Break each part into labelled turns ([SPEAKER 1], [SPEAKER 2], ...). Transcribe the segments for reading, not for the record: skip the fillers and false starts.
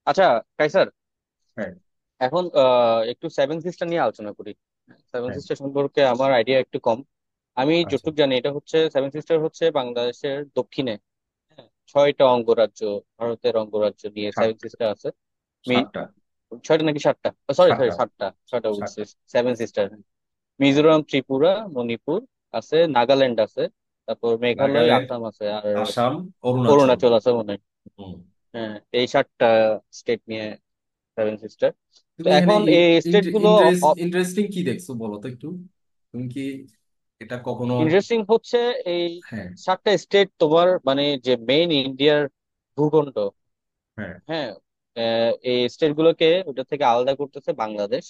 [SPEAKER 1] আচ্ছা, কাইসার,
[SPEAKER 2] হ্যাঁ।
[SPEAKER 1] এখন একটু সেভেন সিস্টার নিয়ে আলোচনা করি। সেভেন
[SPEAKER 2] হ্যাঁ।
[SPEAKER 1] সিস্টার সম্পর্কে আমার আইডিয়া একটু কম। আমি
[SPEAKER 2] আচ্ছা।
[SPEAKER 1] যতটুকু জানি, এটা হচ্ছে সেভেন সিস্টার হচ্ছে বাংলাদেশের দক্ষিণে, হ্যাঁ, ছয়টা অঙ্গরাজ্য, ভারতের অঙ্গরাজ্য নিয়ে
[SPEAKER 2] সাত
[SPEAKER 1] সেভেন সিস্টার আছে। মি-
[SPEAKER 2] সাতটা।
[SPEAKER 1] ছয়টা নাকি সাতটা? সরি সরি,
[SPEAKER 2] সাতটা।
[SPEAKER 1] সাতটা, ছয়টা বলছি।
[SPEAKER 2] সাতটা।
[SPEAKER 1] সেভেন সিস্টার
[SPEAKER 2] হ্যাঁ।
[SPEAKER 1] মিজোরাম, ত্রিপুরা, মণিপুর আছে, নাগাল্যান্ড আছে, তারপর মেঘালয়,
[SPEAKER 2] নাগাল্যান্ড,
[SPEAKER 1] আসাম আছে, আর
[SPEAKER 2] আসাম, অরুণাচল।
[SPEAKER 1] অরুণাচল আছে মনে হয়।
[SPEAKER 2] হুম।
[SPEAKER 1] হ্যাঁ, এই সাতটা স্টেট নিয়ে সেভেন সিস্টার। তো
[SPEAKER 2] তুমি এখানে
[SPEAKER 1] এখন এই স্টেট গুলো
[SPEAKER 2] ইন্টারেস্টিং কি দেখছো বলো তো একটু। তুমি কি এটা কখনো?
[SPEAKER 1] ইন্টারেস্টিং হচ্ছে এই
[SPEAKER 2] হ্যাঁ।
[SPEAKER 1] সাতটা স্টেট তোমার মানে যে মেইন ইন্ডিয়ার ভূখণ্ড,
[SPEAKER 2] হ্যাঁ।
[SPEAKER 1] হ্যাঁ, এই স্টেট গুলোকে ওটা থেকে আলাদা করতেছে বাংলাদেশ।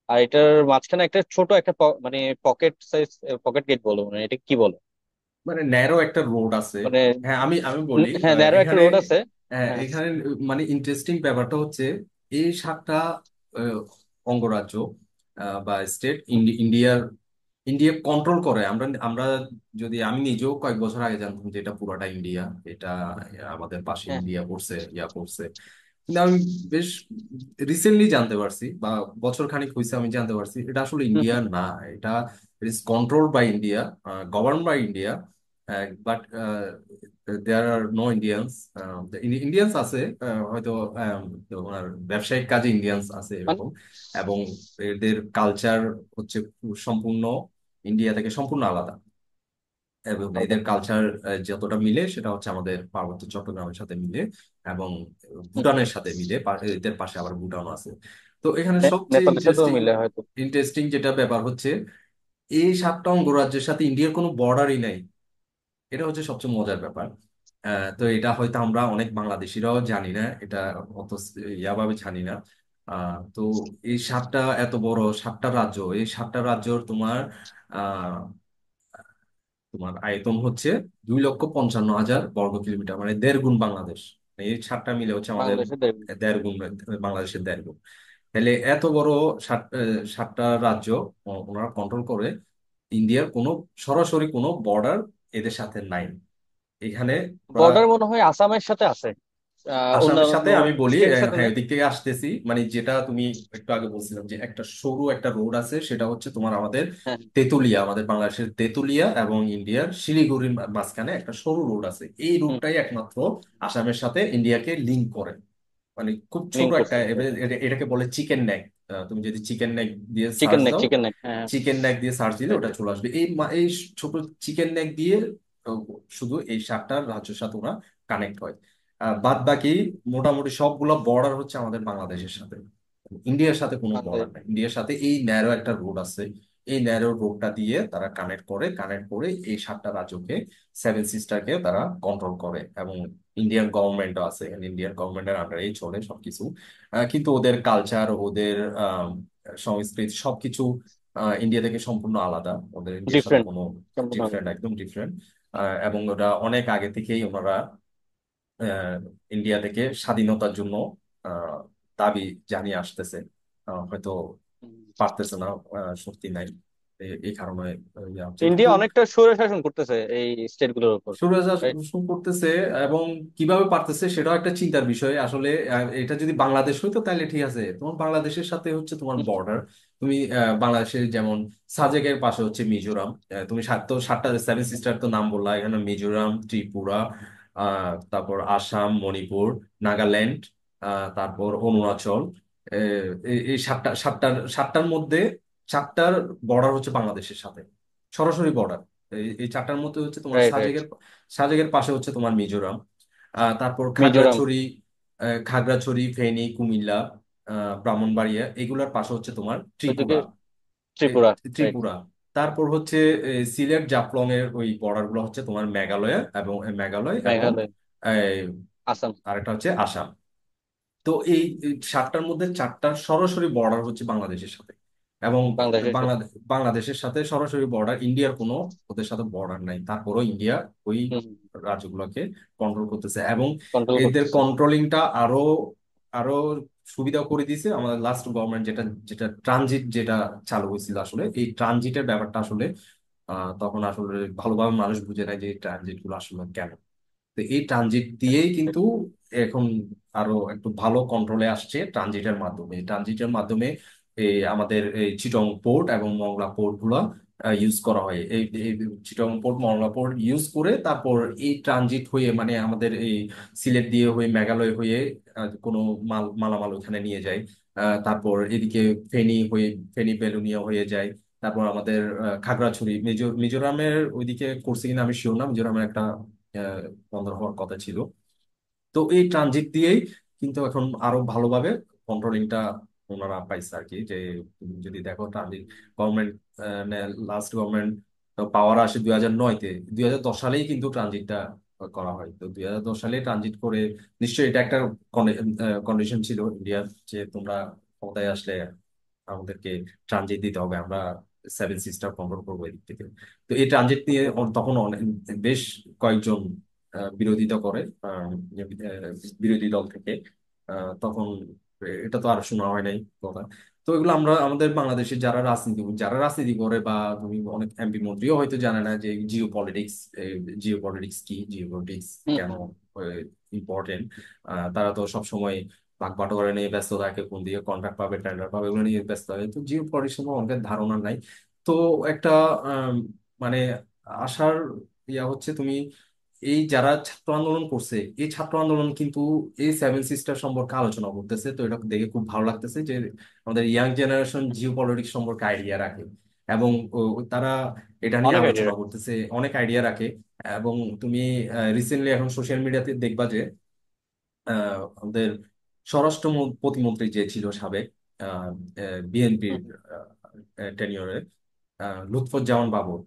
[SPEAKER 1] আর এটার মাঝখানে একটা ছোট একটা মানে পকেট সাইজ, পকেট গেট বলো, মানে এটা কি বলো,
[SPEAKER 2] মানে ন্যারো একটা রোড আছে।
[SPEAKER 1] মানে
[SPEAKER 2] হ্যাঁ, আমি বলি
[SPEAKER 1] হ্যাঁ, ন্যারো একটা
[SPEAKER 2] এখানে।
[SPEAKER 1] রোড আছে।
[SPEAKER 2] হ্যাঁ,
[SPEAKER 1] হ্যাঁ
[SPEAKER 2] এখানে মানে ইন্টারেস্টিং ব্যাপারটা হচ্ছে এই সাতটা আহ, অঙ্গরাজ্য বা স্টেট ইন্ডিয়ার ইন্ডিয়া কন্ট্রোল করে। আমরা আমরা যদি আমি নিজেও কয়েক বছর আগে জানতাম যে এটা পুরাটা ইন্ডিয়া, এটা আমাদের পাশে
[SPEAKER 1] হ্যাঁ
[SPEAKER 2] ইন্ডিয়া পড়ছে, ইয়া পড়ছে। কিন্তু আমি বেশ রিসেন্টলি জানতে পারছি, বা বছর খানিক হয়েছে আমি জানতে পারছি এটা আসলে
[SPEAKER 1] হুম,
[SPEAKER 2] ইন্ডিয়া
[SPEAKER 1] হুম।
[SPEAKER 2] না। এটা is controlled by India, govern by India, but there are no Indians. Indians আছে, হয়তো ওনার ব্যবসায়িক কাজে ইন্ডিয়ান্স আছে
[SPEAKER 1] মানে
[SPEAKER 2] এরকম। এবং এদের কালচার হচ্ছে সম্পূর্ণ ইন্ডিয়া থেকে সম্পূর্ণ আলাদা। এবং
[SPEAKER 1] আলাদা।
[SPEAKER 2] এদের কালচার যতটা মিলে সেটা হচ্ছে আমাদের পার্বত্য চট্টগ্রামের সাথে মিলে, এবং
[SPEAKER 1] হুম,
[SPEAKER 2] ভুটানের সাথে মিলে। এদের পাশে আবার ভুটান আছে। তো এখানে সবচেয়ে
[SPEAKER 1] নেপালের সাথেও
[SPEAKER 2] ইন্টারেস্টিং
[SPEAKER 1] মিলে হয়তো।
[SPEAKER 2] ইন্টারেস্টিং যেটা ব্যাপার হচ্ছে এই সাতটা অঙ্গরাজ্যের সাথে ইন্ডিয়ার কোনো বর্ডারই নাই। এটা হচ্ছে সবচেয়ে মজার ব্যাপার। তো এটা হয়তো আমরা অনেক বাংলাদেশিরাও জানি না এটা, অত ইয়াভাবে জানি না। তো এই সাতটা এত বড় সাতটা রাজ্য, এই সাতটা রাজ্যর আহ তোমার আয়তন হচ্ছে 2,55,000 বর্গ কিলোমিটার, মানে দেড় গুণ বাংলাদেশ। এই সাতটা মিলে হচ্ছে আমাদের
[SPEAKER 1] বাংলাদেশে দেখবে।
[SPEAKER 2] দেড় গুণ, বাংলাদেশের দেড় গুণ। তাহলে এত বড় সাতটা রাজ্য ওনারা কন্ট্রোল করে। ইন্ডিয়ার কোনো সরাসরি কোনো বর্ডার এদের সাথে নাই এখানে।
[SPEAKER 1] বর্ডার মনে হয় আসামের সাথে আছে,
[SPEAKER 2] আসামের
[SPEAKER 1] অন্যান্য
[SPEAKER 2] সাথে আমি বলি,
[SPEAKER 1] স্টেটের সাথে
[SPEAKER 2] হ্যাঁ
[SPEAKER 1] নাই।
[SPEAKER 2] ওদিক থেকে আসতেছি। মানে যেটা তুমি একটু আগে বলছিলাম যে একটা সরু একটা রোড আছে, সেটা হচ্ছে তোমার আমাদের
[SPEAKER 1] হ্যাঁ,
[SPEAKER 2] তেতুলিয়া, আমাদের বাংলাদেশের তেতুলিয়া এবং ইন্ডিয়ার শিলিগুড়ির মাঝখানে একটা সরু রোড আছে। এই
[SPEAKER 1] হুম,
[SPEAKER 2] রোডটাই একমাত্র আসামের সাথে ইন্ডিয়াকে লিংক করে। মানে খুব ছোট
[SPEAKER 1] লিঙ্ক
[SPEAKER 2] একটা,
[SPEAKER 1] করছে।
[SPEAKER 2] এটাকে বলে চিকেন নেক। তুমি যদি চিকেন নেক দিয়ে
[SPEAKER 1] চিকেন
[SPEAKER 2] সার্চ
[SPEAKER 1] নেক,
[SPEAKER 2] দাও,
[SPEAKER 1] চিকেন নেক, হ্যাঁ।
[SPEAKER 2] চিকেন নেক দিয়ে সার্চ দিলে ওটা চলে আসবে। এই ছোট চিকেন নেক দিয়ে আহ, শুধু এই সাতটা রাজ্যের সাথে ওরা কানেক্ট হয়। বাদ বাকি মোটামুটি সবগুলো বর্ডার হচ্ছে আমাদের বাংলাদেশের সাথে। ইন্ডিয়ার সাথে কোনো বর্ডার
[SPEAKER 1] বাংলাদেশ।
[SPEAKER 2] নাই। ইন্ডিয়ার সাথে এই ন্যারো একটা রোড আছে। এই ন্যারো রোডটা দিয়ে তারা কানেক্ট করে এই সাতটা রাজ্যকে, সেভেন সিস্টারকে তারা কন্ট্রোল করে। এবং ইন্ডিয়ান গভর্নমেন্টও আছে, ইন্ডিয়ান গভর্নমেন্টের আন্ডারেই চলে সবকিছু। কিন্তু ওদের কালচার, ওদের সংস্কৃতি সবকিছু ইন্ডিয়া থেকে সম্পূর্ণ আলাদা। ওদের ইন্ডিয়ার সাথে
[SPEAKER 1] ডিফারেন্ট,
[SPEAKER 2] কোনো
[SPEAKER 1] সম্পূর্ণ
[SPEAKER 2] ডিফারেন্ট,
[SPEAKER 1] আলাদা।
[SPEAKER 2] একদম ডিফারেন্ট। এবং ওরা অনেক আগে থেকেই ওনারা আহ, ইন্ডিয়া থেকে স্বাধীনতার জন্য আহ, দাবি জানিয়ে আসতেছে। হয়তো
[SPEAKER 1] হুম।
[SPEAKER 2] পারতেছে না, শক্তি নাই। এই কারণে ইয়া হচ্ছে কিন্তু
[SPEAKER 1] ইন্ডিয়া অনেকটা স্বৈর শাসন করতেছে এই স্টেট গুলোর উপর, right?
[SPEAKER 2] সুরাজ করতেছে। এবং কিভাবে পারতেছে সেটাও একটা চিন্তার বিষয় আসলে। এটা যদি বাংলাদেশ হইতো তাহলে ঠিক আছে, তোমার বাংলাদেশের সাথে হচ্ছে তোমার
[SPEAKER 1] হুম,
[SPEAKER 2] বর্ডার। তুমি বাংলাদেশের যেমন সাজেকের পাশে হচ্ছে মিজোরাম। তুমি সাতটা সেভেন সিস্টার তো নাম বললা, এখানে মিজোরাম, ত্রিপুরা, তারপর আসাম, মণিপুর, নাগাল্যান্ড, তারপর অরুণাচল। এই সাতটার মধ্যে চারটার বর্ডার হচ্ছে বাংলাদেশের সাথে, সরাসরি বর্ডার। এই চারটার মধ্যে হচ্ছে তোমার
[SPEAKER 1] রাইট রাইট।
[SPEAKER 2] সাজেকের পাশে হচ্ছে তোমার মিজোরাম। তারপর
[SPEAKER 1] মিজোরাম,
[SPEAKER 2] খাগড়াছড়ি, ফেনী, কুমিল্লা, ব্রাহ্মণবাড়িয়া, এগুলার পাশে হচ্ছে তোমার
[SPEAKER 1] ওইদিকে
[SPEAKER 2] ত্রিপুরা। এই
[SPEAKER 1] ত্রিপুরা, রাইট।
[SPEAKER 2] ত্রিপুরা। তারপর হচ্ছে সিলেট জাফলং এর ওই বর্ডার গুলো হচ্ছে তোমার মেঘালয় এবং
[SPEAKER 1] মেঘালয়,
[SPEAKER 2] এই,
[SPEAKER 1] আসাম।
[SPEAKER 2] আরেকটা হচ্ছে আসাম। তো এই সাতটার মধ্যে চারটার সরাসরি বর্ডার হচ্ছে বাংলাদেশের সাথে। এবং
[SPEAKER 1] বাংলাদেশের সাথে।
[SPEAKER 2] বাংলাদেশের সাথে সরাসরি বর্ডার, ইন্ডিয়ার কোনো ওদের সাথে বর্ডার নাই। তারপরও ইন্ডিয়া ওই
[SPEAKER 1] হুম,
[SPEAKER 2] রাজ্যগুলোকে কন্ট্রোল করতেছে। এবং
[SPEAKER 1] কন্ট্রোল
[SPEAKER 2] এদের
[SPEAKER 1] করতেছে।
[SPEAKER 2] কন্ট্রোলিংটা আরো আরো সুবিধা করে দিয়েছে আমাদের লাস্ট গভর্নমেন্ট, যেটা যেটা ট্রানজিট যেটা চালু হয়েছিল। আসলে এই ট্রানজিটের ব্যাপারটা আসলে তখন আসলে ভালোভাবে মানুষ বুঝে নেয় যে এই ট্রানজিট গুলো আসলে কেন। তো এই ট্রানজিট দিয়েই কিন্তু এখন আরো একটু ভালো কন্ট্রোলে আসছে ট্রানজিটের মাধ্যমে। ট্রানজিটের মাধ্যমে এই আমাদের এই চিটং পোর্ট এবং মংলা পোর্ট গুলা ইউজ করা হয়। এই চিটং পোর্ট মংলা পোর্ট ইউজ করে তারপর এই ট্রানজিট হয়ে মানে আমাদের এই সিলেট দিয়ে হয়ে মেঘালয় হয়ে কোনো মালামাল ওখানে নিয়ে যায়। তারপর এদিকে ফেনী হয়ে, ফেনী বেলুনিয়া হয়ে যায়। তারপর আমাদের খাগড়াছড়ি মিজোরামের ওইদিকে করছে কিনা আমি শিওর না, মিজোরামের একটা আহ, বন্দর হওয়ার কথা ছিল। তো এই ট্রানজিট দিয়েই কিন্তু এখন আরো ভালোভাবে কন্ট্রোলিংটা ওনারা পাইছে আর কি। যে তুমি যদি দেখো ট্রানজিট গভর্নমেন্ট, লাস্ট গভর্নমেন্ট পাওয়ার আসে 2009-তে, 2010 সালেই কিন্তু ট্রানজিটটা করা হয়। তো 2010 সালে ট্রানজিট করে নিশ্চয়ই এটা একটা কন্ডিশন ছিল ইন্ডিয়ার, যে তোমরা ক্ষমতায় আসলে আমাদেরকে ট্রানজিট দিতে হবে, আমরা সেভেন সিস্টার কন্ট্রোল করবো এদিক থেকে। তো এই ট্রানজিট নিয়ে তখন বেশ কয়েকজন বিরোধিতা করে বিরোধী দল থেকে। তখন এটা তো আর শোনা হয় নাই কথা। তো এগুলো আমরা আমাদের বাংলাদেশে যারা রাজনীতি করে, বা তুমি অনেক এমপি মন্ত্রীও হয়তো জানে না যে জিও পলিটিক্স, জিও পলিটিক্স কি, জিও পলিটিক্স
[SPEAKER 1] হুম
[SPEAKER 2] কেন
[SPEAKER 1] হুম।
[SPEAKER 2] ইম্পর্টেন্ট। তারা তো সবসময় ভাগ বাটোয়ারা নিয়ে ব্যস্ত থাকে, কোন দিকে কন্ট্রাক্ট পাবে, টেন্ডার পাবে, এগুলো নিয়ে ব্যস্ত থাকে। তো জিও পলিটিক্স সম্পর্কে অনেকের ধারণা নাই। তো একটা আম, মানে আশার হচ্ছে তুমি এই যারা ছাত্র আন্দোলন করছে, এই ছাত্র আন্দোলন কিন্তু এই সেভেন সিস্টার সম্পর্কে আলোচনা করতেছে। তো এটা দেখে খুব ভালো লাগতেছে যে আমাদের ইয়াং জেনারেশন জিও পলিটিক্স সম্পর্কে আইডিয়া রাখে, এবং তারা এটা নিয়ে
[SPEAKER 1] অনেক আইডিয়া।
[SPEAKER 2] আলোচনা করতেছে, অনেক আইডিয়া রাখে। এবং তুমি রিসেন্টলি এখন সোশ্যাল মিডিয়াতে দেখবা যে আমাদের স্বরাষ্ট্র প্রতিমন্ত্রী যে ছিল সাবেক বিএনপির
[SPEAKER 1] হুম
[SPEAKER 2] টেনিয়রে, লুৎফুজ্জামান বাবর,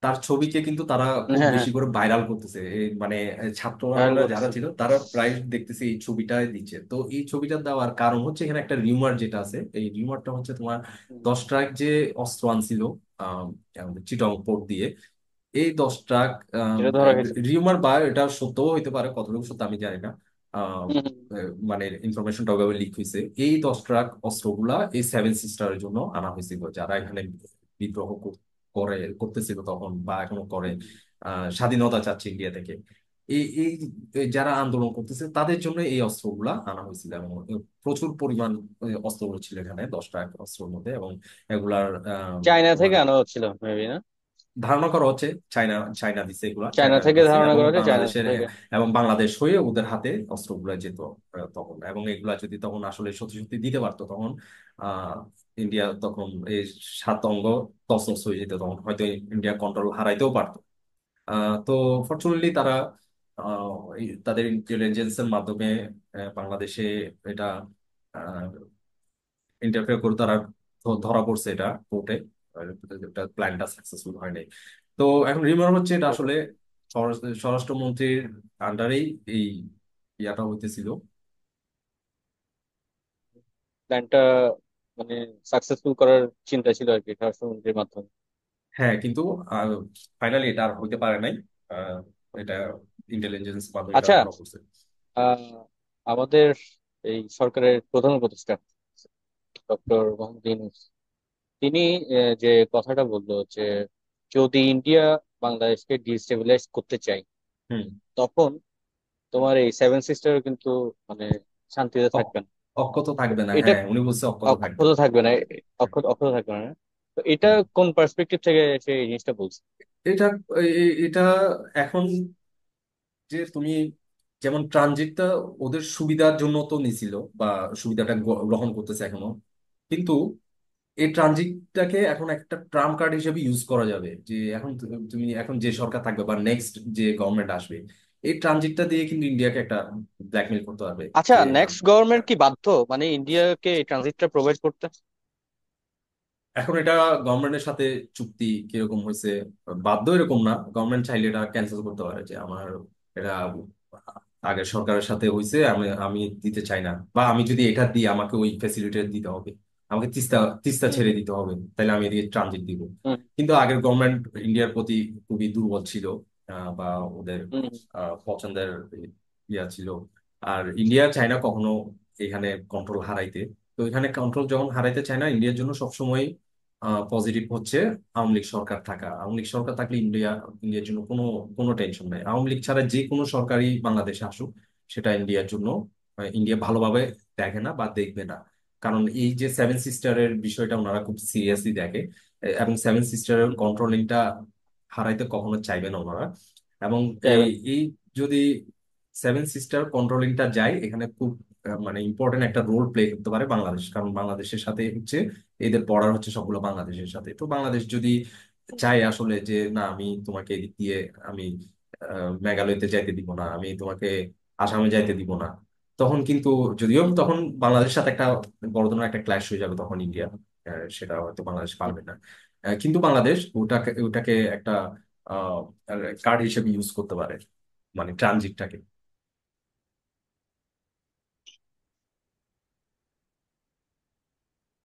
[SPEAKER 2] তার ছবিকে কিন্তু তারা
[SPEAKER 1] হুম।
[SPEAKER 2] খুব
[SPEAKER 1] হ্যাঁ হ্যাঁ,
[SPEAKER 2] বেশি করে ভাইরাল করতেছে। মানে ছাত্ররা
[SPEAKER 1] ভাইরাল
[SPEAKER 2] আমরা যারা
[SPEAKER 1] করতেছে।
[SPEAKER 2] ছিল তারা প্রায় দেখতেছি এই ছবিটাই দিচ্ছে। তো এই ছবিটা দেওয়ার কারণ হচ্ছে এখানে একটা রিউমার যেটা আছে, এই রিউমারটা হচ্ছে তোমার
[SPEAKER 1] হুম।
[SPEAKER 2] 10 ট্রাক যে অস্ত্র আনছিল আহ আমাদের চিটং পোর্ট দিয়ে, এই 10 ট্রাক
[SPEAKER 1] যেটা ধরা গেছে।
[SPEAKER 2] রিউমার, বা এটা সত্যও হইতে পারে, কতটুকু সত্য আমি জানি না। আহ,
[SPEAKER 1] হুম হুম।
[SPEAKER 2] মানে ইনফরমেশনটা ওভাবে লিক হয়েছে। এই 10 ট্রাক অস্ত্রগুলা এই সেভেন সিস্টারের জন্য আনা হয়েছিল, যারা এখানে বিদ্রোহ করতেছিল তখন, বা এখনো করে,
[SPEAKER 1] হুম।
[SPEAKER 2] স্বাধীনতা চাচ্ছে ইন্ডিয়া থেকে। এই এই এই যারা আন্দোলন করতেছে তাদের জন্য এই অস্ত্রগুলা আনা হয়েছিল, এবং প্রচুর পরিমাণ অস্ত্র ছিল এখানে 10 ট্রাক অস্ত্রের মধ্যে। এবং এগুলার
[SPEAKER 1] চায়না
[SPEAKER 2] তোমার
[SPEAKER 1] থেকে আনা হচ্ছিল মেবি না?
[SPEAKER 2] ধারণা করা হচ্ছে চায়না চায়না দিছে, এগুলা
[SPEAKER 1] চায়না
[SPEAKER 2] চায়না
[SPEAKER 1] থেকে
[SPEAKER 2] দিছে,
[SPEAKER 1] ধারণা
[SPEAKER 2] এবং
[SPEAKER 1] করা হচ্ছে, চায়না
[SPEAKER 2] বাংলাদেশের
[SPEAKER 1] থেকে।
[SPEAKER 2] এবং বাংলাদেশ হয়ে ওদের হাতে অস্ত্রগুলা যেত তখন। এবং এগুলা যদি তখন আসলে সত্যি সত্যি দিতে পারতো, তখন আহ ইন্ডিয়া তখন এই 7 অঙ্গ তছনছ হয়ে যেত, তখন হয়তো ইন্ডিয়া কন্ট্রোল হারাইতেও পারতো। তো ফর্চুনেটলি তারা তাদের ইন্টেলিজেন্সের মাধ্যমে বাংলাদেশে এটা ইন্টারফেয়ার করে তারা ধরা পড়ছে এটা কোর্টে। এটা প্ল্যানটা সাকসেসফুল হয় নাই। তো এখন রিমার হচ্ছে এটা আসলে স্বরাষ্ট্রমন্ত্রীর আন্ডারেই এই ইয়াটা হইতেছিল।
[SPEAKER 1] প্ল্যানটা মানে সাকসেসফুল করার চিন্তা ছিল আর কি স্বরাষ্ট্রমন্ত্রীর মাধ্যমে।
[SPEAKER 2] হ্যাঁ, কিন্তু ফাইনালি এটা আর হইতে পারে নাই। আহ, এটা ইন্টেলিজেন্স মাধ্যমে এটা
[SPEAKER 1] আচ্ছা,
[SPEAKER 2] ধরা পড়ছে।
[SPEAKER 1] আহ, আমাদের এই সরকারের প্রধান উপদেষ্টা ডক্টর মোহাম্মদ ইউনূস, তিনি যে কথাটা বললো যে যদি ইন্ডিয়া বাংলাদেশকে ডিস্টেবিলাইজ করতে চায়,
[SPEAKER 2] হুম।
[SPEAKER 1] তখন তোমার এই সেভেন সিস্টার কিন্তু মানে শান্তিতে
[SPEAKER 2] অ-
[SPEAKER 1] থাকবে না।
[SPEAKER 2] অক্ষত থাকবে না,
[SPEAKER 1] এটা
[SPEAKER 2] হ্যাঁ উনি বলছে অক্ষত থাকবে
[SPEAKER 1] অক্ষত
[SPEAKER 2] না।
[SPEAKER 1] থাকবে না, অক্ষত অক্ষত থাকবে না। তো এটা
[SPEAKER 2] হুম।
[SPEAKER 1] কোন পার্সপেক্টিভ থেকে সে এই জিনিসটা বলছে?
[SPEAKER 2] এটা এটা এখন যে তুমি যেমন ট্রানজিটটা ওদের সুবিধার জন্য তো নিছিল, বা সুবিধাটা গ্রহণ করতেছে এখনো, কিন্তু এই ট্রানজিটটাকে এখন একটা ট্রাম্প কার্ড হিসেবে ইউজ করা যাবে। যে এখন তুমি এখন যে সরকার থাকবে বা নেক্সট যে গভর্নমেন্ট আসবে, এই ট্রানজিটটা দিয়ে কিন্তু ইন্ডিয়াকে একটা ব্ল্যাকমেল করতে পারবে।
[SPEAKER 1] আচ্ছা,
[SPEAKER 2] যে
[SPEAKER 1] নেক্সট গভর্নমেন্ট কি বাধ্য মানে ইন্ডিয়াকে এই ট্রানজিটটা প্রোভাইড করতে?
[SPEAKER 2] এখন এটা গভর্নমেন্টের সাথে চুক্তি কিরকম হয়েছে, বাধ্য এরকম না, গভর্নমেন্ট চাইলে এটা ক্যান্সেল করতে পারে, যে আমার এটা আগের সরকারের সাথে হয়েছে, আমি আমি দিতে চাই না, বা আমি যদি এটা দিই আমাকে ওই ফ্যাসিলিটি দিতে হবে, আমাকে তিস্তা তিস্তা
[SPEAKER 1] হুম
[SPEAKER 2] ছেড়ে দিতে হবে, তাহলে আমি এদিকে ট্রানজিট দিব।
[SPEAKER 1] হুম
[SPEAKER 2] কিন্তু আগের গভর্নমেন্ট ইন্ডিয়ার প্রতি খুবই দুর্বল ছিল, বা ওদের
[SPEAKER 1] হুম
[SPEAKER 2] পছন্দের ইয়া ছিল। আর ইন্ডিয়া চায় না কখনো এখানে কন্ট্রোল হারাইতে। তো এখানে কন্ট্রোল যখন হারাইতে চায় না, ইন্ডিয়ার জন্য সবসময় পজিটিভ হচ্ছে আওয়ামী লীগ সরকার থাকা। আওয়ামী লীগ সরকার থাকলে ইন্ডিয়ার জন্য কোনো কোনো টেনশন নাই। আওয়ামী লীগ ছাড়া যে কোনো সরকারই বাংলাদেশে আসুক, সেটা ইন্ডিয়ার জন্য ইন্ডিয়া ভালোভাবে দেখে না বা দেখবে না। কারণ এই যে সেভেন সিস্টারের বিষয়টা ওনারা খুব সিরিয়াসলি দেখে, এবং সেভেন সিস্টারের কন্ট্রোলিংটা হারাইতে কখনো চাইবে না ওনারা। এবং এই
[SPEAKER 1] সেভেন।
[SPEAKER 2] এই যদি সেভেন সিস্টার কন্ট্রোলিংটা যায়, এখানে খুব মানে ইম্পর্টেন্ট একটা রোল প্লে করতে পারে বাংলাদেশ। কারণ বাংলাদেশের সাথে হচ্ছে এদের বর্ডার হচ্ছে সবগুলো বাংলাদেশের সাথে। তো বাংলাদেশ যদি চায় আসলে যে না, আমি তোমাকে এদিক দিয়ে আমি মেঘালয়তে যাইতে দিব না, আমি তোমাকে আসামে যাইতে দিব না, তখন কিন্তু, যদিও তখন বাংলাদেশের সাথে একটা বড় ধরনের একটা ক্ল্যাশ হয়ে যাবে তখন ইন্ডিয়া, সেটা হয়তো বাংলাদেশ পারবে না। কিন্তু বাংলাদেশ ওটাকে ওটাকে একটা কার্ড হিসেবে ইউজ করতে পারে, মানে ট্রানজিটটাকে।